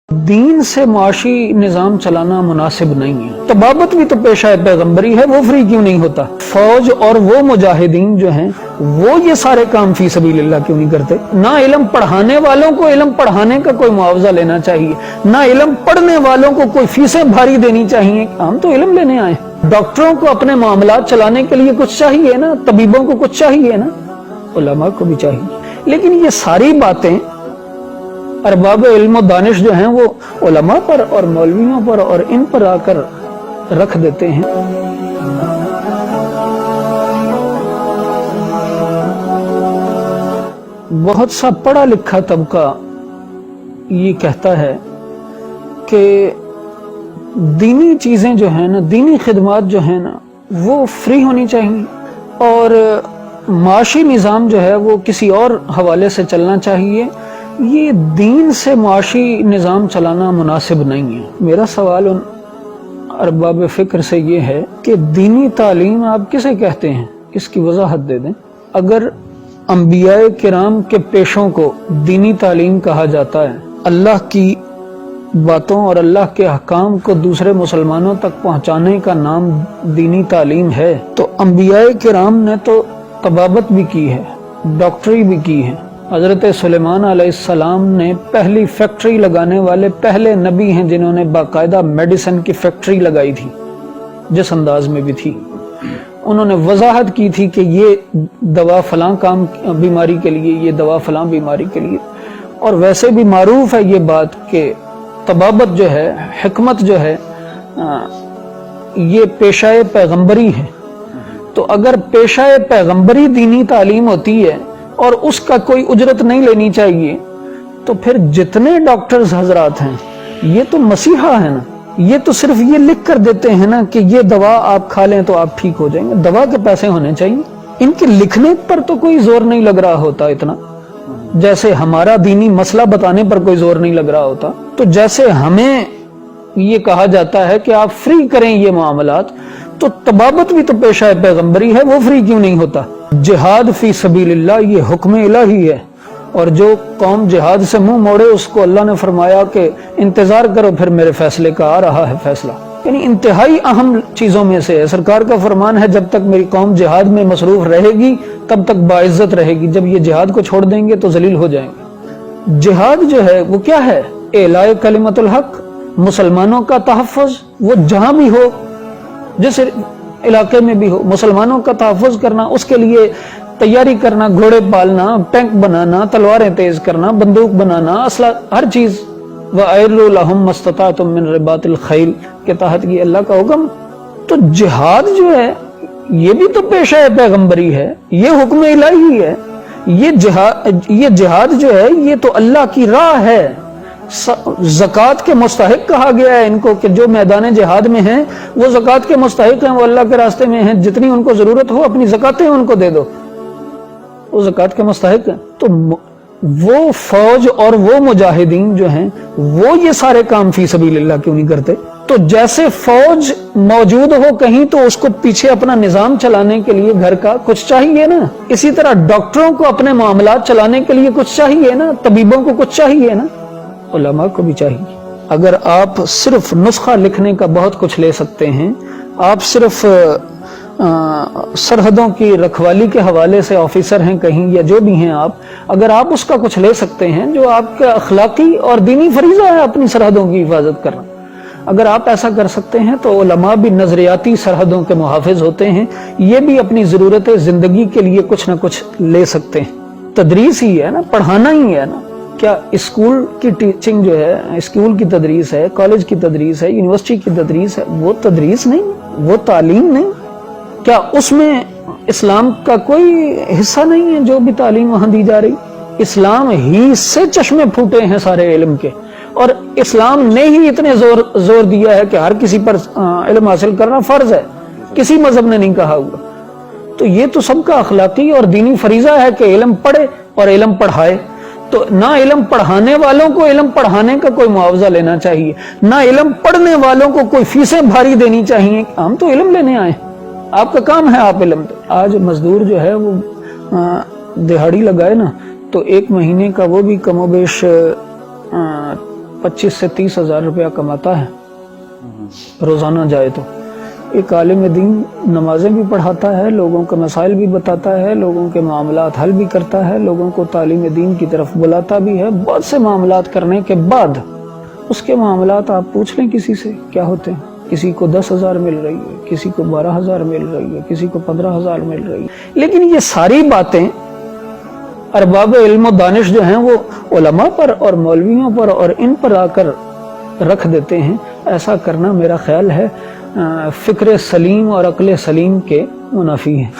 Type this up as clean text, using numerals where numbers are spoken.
دین سے معاشی نظام چلانا مناسب نہیں ہے۔ طبابت بھی تو پیشہ پیغمبری ہے، وہ فری کیوں نہیں ہوتا؟ فوج اور وہ مجاہدین جو ہیں وہ یہ سارے کام فی سبیل اللہ کیوں نہیں کرتے؟ نہ علم پڑھانے والوں کو علم پڑھانے کا کوئی معاوضہ لینا چاہیے، نہ علم پڑھنے والوں کو کوئی فیسیں بھاری دینی چاہیے۔ ہم تو علم لینے آئے ہیں۔ ڈاکٹروں کو اپنے معاملات چلانے کے لیے کچھ چاہیے نا، طبیبوں کو کچھ چاہیے نا، علماء کو بھی چاہیے۔ لیکن یہ ساری باتیں ارباب علم و دانش جو ہیں وہ علماء پر اور مولویوں پر اور ان پر آ کر رکھ دیتے ہیں۔ بہت سا پڑھا لکھا طبقہ یہ کہتا ہے کہ دینی چیزیں جو ہیں نا، دینی خدمات جو ہیں نا وہ فری ہونی چاہیے، اور معاشی نظام جو ہے وہ کسی اور حوالے سے چلنا چاہیے۔ یہ دین سے معاشی نظام چلانا مناسب نہیں ہے۔ میرا سوال ان ارباب فکر سے یہ ہے کہ دینی تعلیم آپ کسے کہتے ہیں؟ اس کی وضاحت دے دیں۔ اگر انبیاء کرام کے پیشوں کو دینی تعلیم کہا جاتا ہے، اللہ کی باتوں اور اللہ کے احکام کو دوسرے مسلمانوں تک پہنچانے کا نام دینی تعلیم ہے، تو انبیاء کرام نے تو طبابت بھی کی ہے، ڈاکٹری بھی کی ہے۔ حضرت سلیمان علیہ السلام نے پہلی فیکٹری لگانے والے پہلے نبی ہیں جنہوں نے باقاعدہ میڈیسن کی فیکٹری لگائی تھی، جس انداز میں بھی تھی۔ انہوں نے وضاحت کی تھی کہ یہ دوا فلاں کام بیماری کے لیے، یہ دوا فلاں بیماری کے لیے۔ اور ویسے بھی معروف ہے یہ بات کہ طبابت جو ہے، حکمت جو ہے، یہ پیشہ پیغمبری ہے۔ تو اگر پیشہ پیغمبری دینی تعلیم ہوتی ہے اور اس کا کوئی اجرت نہیں لینی چاہیے، تو پھر جتنے ڈاکٹرز حضرات ہیں یہ تو مسیحا ہے نا، یہ تو صرف یہ لکھ کر دیتے ہیں نا کہ یہ دوا آپ کھا لیں تو آپ ٹھیک ہو جائیں گے۔ دوا کے پیسے ہونے چاہیے۔ ان کے لکھنے پر تو کوئی زور نہیں لگ رہا ہوتا اتنا، جیسے ہمارا دینی مسئلہ بتانے پر کوئی زور نہیں لگ رہا ہوتا۔ تو جیسے ہمیں یہ کہا جاتا ہے کہ آپ فری کریں یہ معاملات، تو طبابت بھی تو پیشہ پیغمبری ہے، وہ فری کیوں نہیں ہوتا؟ جہاد فی سبیل اللہ یہ حکم الہی ہے، اور جو قوم جہاد سے منہ موڑے اس کو اللہ نے فرمایا کہ انتظار کرو، پھر میرے فیصلے کا آ رہا ہے فیصلہ۔ یعنی انتہائی اہم چیزوں میں سے ہے۔ سرکار کا فرمان ہے جب تک میری قوم جہاد میں مصروف رہے گی تب تک باعزت رہے گی، جب یہ جہاد کو چھوڑ دیں گے تو ذلیل ہو جائیں گے۔ جہاد جو ہے وہ کیا ہے؟ اعلاء کلمت الحق، مسلمانوں کا تحفظ، وہ جہاں بھی ہو، جس علاقے میں بھی ہو، مسلمانوں کا تحفظ کرنا، اس کے لیے تیاری کرنا، گھوڑے پالنا، ٹینک بنانا، تلواریں تیز کرنا، بندوق بنانا، اسلحہ، ہر چیز۔ وَأَعِدُّوا لَهُم مَّا اسْتَطَعْتُم مِّن رِّبَاطِ الْخَيْلِ کے تحت یہ اللہ کا حکم۔ تو جہاد جو ہے یہ بھی تو پیشہ پیغمبری ہے، یہ حکم الہی ہے۔ یہ جہاد جو ہے یہ تو اللہ کی راہ ہے۔ زکوٰۃ کے مستحق کہا گیا ہے ان کو کہ جو میدان جہاد میں ہیں وہ زکوٰۃ کے مستحق ہیں، وہ اللہ کے راستے میں ہیں، جتنی ان کو ضرورت ہو اپنی زکاتیں ان کو دے دو، وہ زکوٰۃ کے مستحق ہیں۔ تو وہ فوج اور وہ مجاہدین جو ہیں وہ یہ سارے کام فی سبیل اللہ کیوں نہیں کرتے؟ تو جیسے فوج موجود ہو کہیں تو اس کو پیچھے اپنا نظام چلانے کے لیے گھر کا کچھ چاہیے نا، اسی طرح ڈاکٹروں کو اپنے معاملات چلانے کے لیے کچھ چاہیے نا، طبیبوں کو کچھ چاہیے نا، علماء کو بھی چاہیے۔ اگر آپ صرف نسخہ لکھنے کا بہت کچھ لے سکتے ہیں، آپ صرف سرحدوں کی رکھوالی کے حوالے سے آفیسر ہیں کہیں یا جو بھی ہیں آپ، اگر آپ اس کا کچھ لے سکتے ہیں جو آپ کا اخلاقی اور دینی فریضہ ہے اپنی سرحدوں کی حفاظت کرنا، اگر آپ ایسا کر سکتے ہیں تو علماء بھی نظریاتی سرحدوں کے محافظ ہوتے ہیں، یہ بھی اپنی ضرورت زندگی کے لیے کچھ نہ کچھ لے سکتے ہیں۔ تدریس ہی ہے نا، پڑھانا ہی ہے نا۔ کیا اسکول کی ٹیچنگ جو ہے، اسکول کی تدریس ہے، کالج کی تدریس ہے، یونیورسٹی کی تدریس ہے، وہ تدریس نہیں، وہ تعلیم نہیں؟ کیا اس میں اسلام کا کوئی حصہ نہیں ہے جو بھی تعلیم وہاں دی جا رہی؟ اسلام ہی سے چشمے پھوٹے ہیں سارے علم کے، اور اسلام نے ہی اتنے زور دیا ہے کہ ہر کسی پر علم حاصل کرنا فرض ہے، کسی مذہب نے نہیں کہا ہوا۔ تو یہ تو سب کا اخلاقی اور دینی فریضہ ہے کہ علم پڑھے اور علم پڑھائے۔ تو نہ علم پڑھانے والوں کو علم پڑھانے کا کوئی معاوضہ لینا چاہیے، نہ علم پڑھنے والوں کو کوئی فیسیں بھاری دینی چاہیے۔ ہم تو علم لینے آئے ہیں، آپ کا کام ہے آپ علم دیں۔ آج مزدور جو ہے وہ دہاڑی لگائے نا تو ایک مہینے کا وہ بھی کم و بیش 25 سے 30 ہزار روپیہ کماتا ہے روزانہ جائے تو. ایک عالم دین نمازیں بھی پڑھاتا ہے، لوگوں کے مسائل بھی بتاتا ہے، لوگوں کے معاملات حل بھی کرتا ہے، لوگوں کو تعلیم دین کی طرف بلاتا بھی ہے. بہت سے معاملات کرنے کے بعد اس کے معاملات آپ پوچھ لیں کسی سے کیا ہوتے ہیں. کسی کو 10,000 مل رہی ہے، کسی کو 12,000 مل رہی ہے، کسی کو 15,000 مل رہی ہے. لیکن یہ ساری باتیں ارباب علم و دانش جو ہیں وہ علماء پر اور مولویوں پر اور ان پر آ کر رکھ دیتے ہیں. ایسا کرنا میرا خیال ہے فکر سلیم اور عقل سلیم کے منافی ہے.